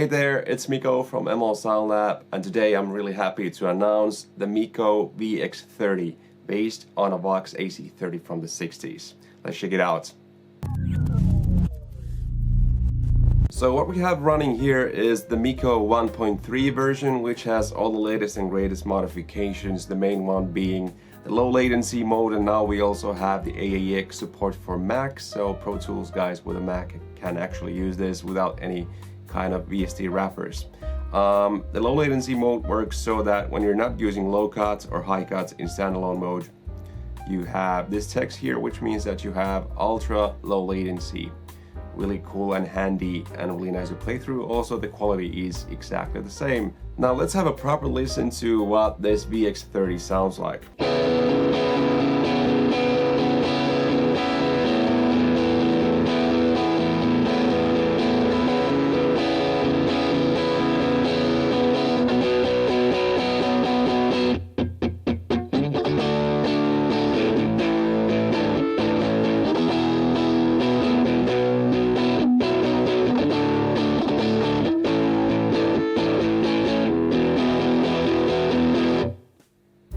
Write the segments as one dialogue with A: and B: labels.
A: Hey there, it's Mikko from ML Sound Lab, and today I'm really happy to announce the MIKKO VX30 based on a Vox AC30 from the 60s. Let's check it out. So what we have running here is the MIKKO 1.3 version, which has all the latest and greatest modifications, the main one being the low latency mode, and now we also have the AAX support for Mac, so Pro Tools guys with a Mac can actually use this without any kind of VST wrappers. The low latency mode works so that when you're not using low cuts or high cuts in standalone mode, you have this text here, which means that you have ultra low latency. Really cool and handy and really nice to play through. Also, the quality is exactly the same. Now let's have a proper listen to what this VX30 sounds like.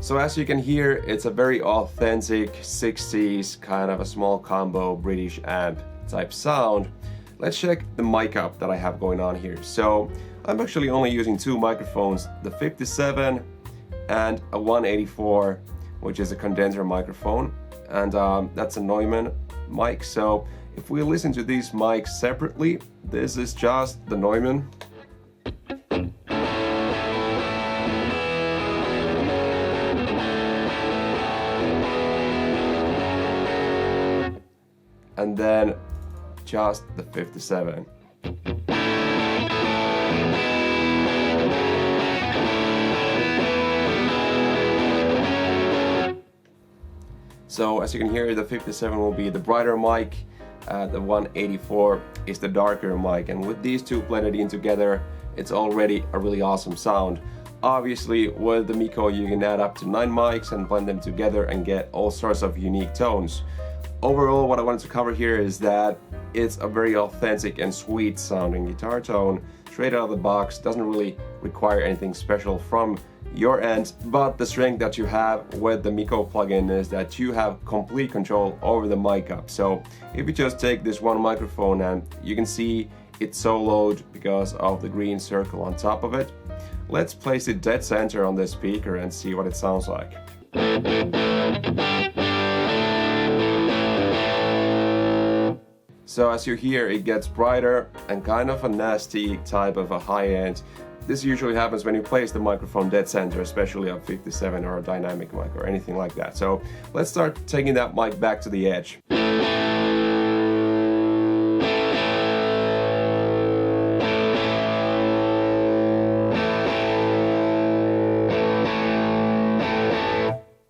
A: So as you can hear, it's a very authentic 60s kind of a small combo British amp type sound. Let's check the mic up that I have going on here. So I'm actually only using two microphones, the 57 and a 184, which is a condenser microphone, and that's a Neumann mic. So if we listen to these mics separately, this is just the Neumann. And then just the 57. So as you can hear, the 57 will be the brighter mic, the 184 is the darker mic, and with these two blended in together, it's already a really awesome sound. Obviously, with the MIKKO you can add up to 9 mics and blend them together and get all sorts of unique tones. Overall, what I wanted to cover here is that it's a very authentic and sweet sounding guitar tone, straight out of the box, doesn't really require anything special from your end, but the strength that you have with the MIKKO plugin is that you have complete control over the mic up. So if you just take this one microphone, and you can see it's soloed because of the green circle on top of it. Let's place it dead center on the speaker and see what it sounds like. So as you hear, it gets brighter and kind of a nasty type of a high end. This usually happens when you place the microphone dead center, especially on 57 or a dynamic mic or anything like that. So let's start taking that mic back to the edge.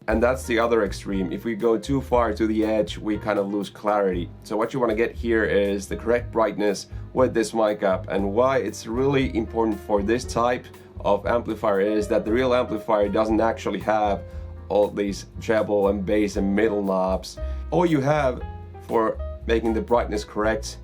A: And that's the other extreme. If we go too far to the edge, we kind of lose clarity. So what you want to get here is the correct brightness with this mic up. And why it's really important for this type of amplifier is that the real amplifier doesn't actually have all these treble and bass and middle knobs. All you have for making the brightness correct,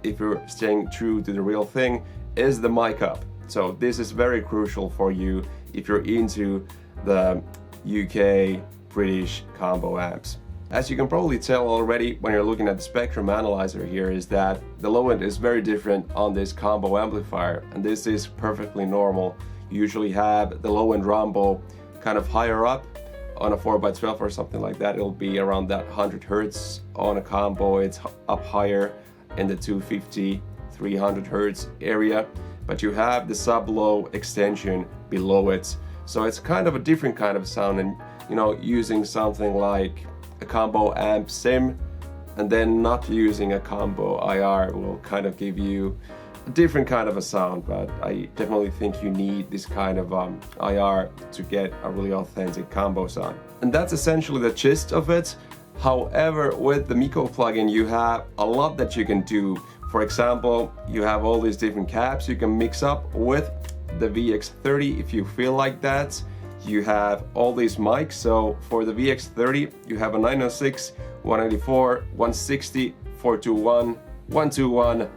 A: if you're staying true to the real thing, is the mic up. So this is very crucial for you if you're into the UK British combo amps. As you can probably tell already when you're looking at the spectrum analyzer here, is that the low end is very different on this combo amplifier, and this is perfectly normal. You usually have the low end rumble kind of higher up on a 4x12 or something like that. It'll be around that 100 Hertz. On a combo it's up higher in the 250, 300 Hertz area, but you have the sub-low extension below it. So it's kind of a different kind of sound, and you know, using something like a combo amp sim and then not using a combo IR will kind of give you a different kind of a sound, but I definitely think you need this kind of IR to get a really authentic combo sound. And that's essentially the gist of it. However, with the MIKKO plugin you have a lot that you can do. For example, you have all these different cabs you can mix up with the VX30 if you feel like that. You have all these mics, so for the VX30 you have a 906, 184, 160, 421, 121,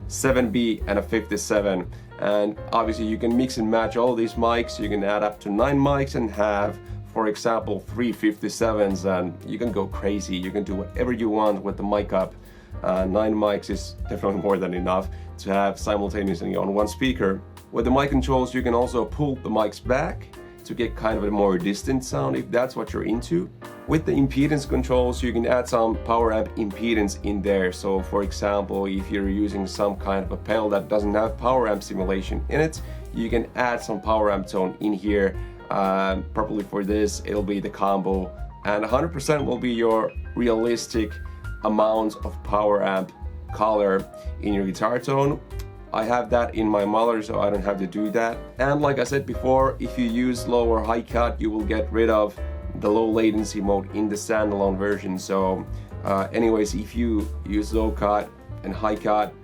A: 7B and a 57. And obviously you can mix and match all these mics. You can add up to 9 mics and have, for example, 3 57s, and you can go crazy. You can do whatever you want with the mic up. 9 mics is definitely more than enough to have simultaneously on one speaker. With the mic controls, you can also pull the mics back to get kind of a more distant sound if that's what you're into. With the impedance controls, you can add some power amp impedance in there. So for example, if you're using some kind of a pedal that doesn't have power amp simulation in it, you can add some power amp tone in here. Probably for this, it'll be the combo, and 100% will be your realistic amount of power amp color in your guitar tone. I have that in my muller, so I don't have to do that. And like I said before, if you use low or high cut, you will get rid of the low latency mode in the standalone version. So anyways, if you use low cut and high cut,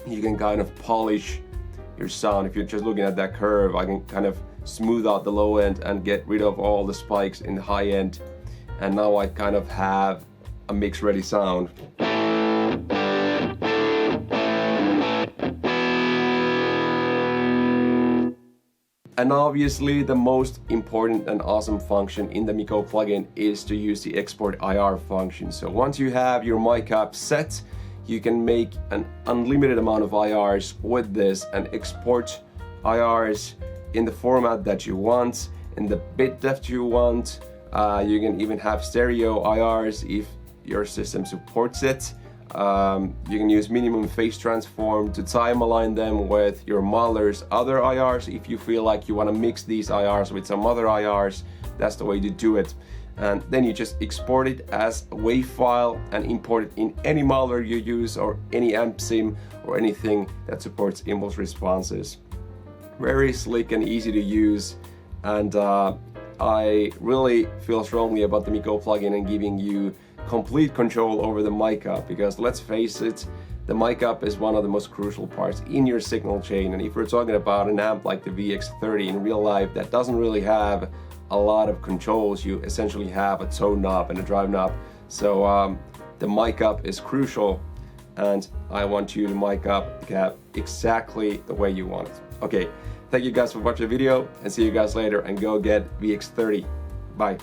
A: you can kind of polish your sound. If you're just looking at that curve, I can kind of smooth out the low end and get rid of all the spikes in the high end. And now I kind of have a mix ready sound. And obviously the most important and awesome function in the MIKKO plugin is to use the export IR function. So once you have your mic up set, you can make an unlimited amount of IRs with this and export IRs in the format that you want, in the bit depth you want. You can even have stereo IRs if your system supports it. You can use minimum phase transform to time align them with your muller's other IRs. If you feel like you want to mix these IRs with some other IRs, that's the way to do it. And then you just export it as a WAV file and import it in any muller you use or any amp sim or anything that supports impulse responses. Very slick and easy to use, and I really feel strongly about the MIKKO plugin and giving you complete control over the mic up, because let's face it, the mic up is one of the most crucial parts in your signal chain. And if we're talking about an amp like the VX30 in real life that doesn't really have a lot of controls, you essentially have a tone knob and a drive knob. So the mic up is crucial, and I want you to mic up the cab exactly the way you want it. Okay, thank you guys for watching the video, and see you guys later, and go get VX30. Bye.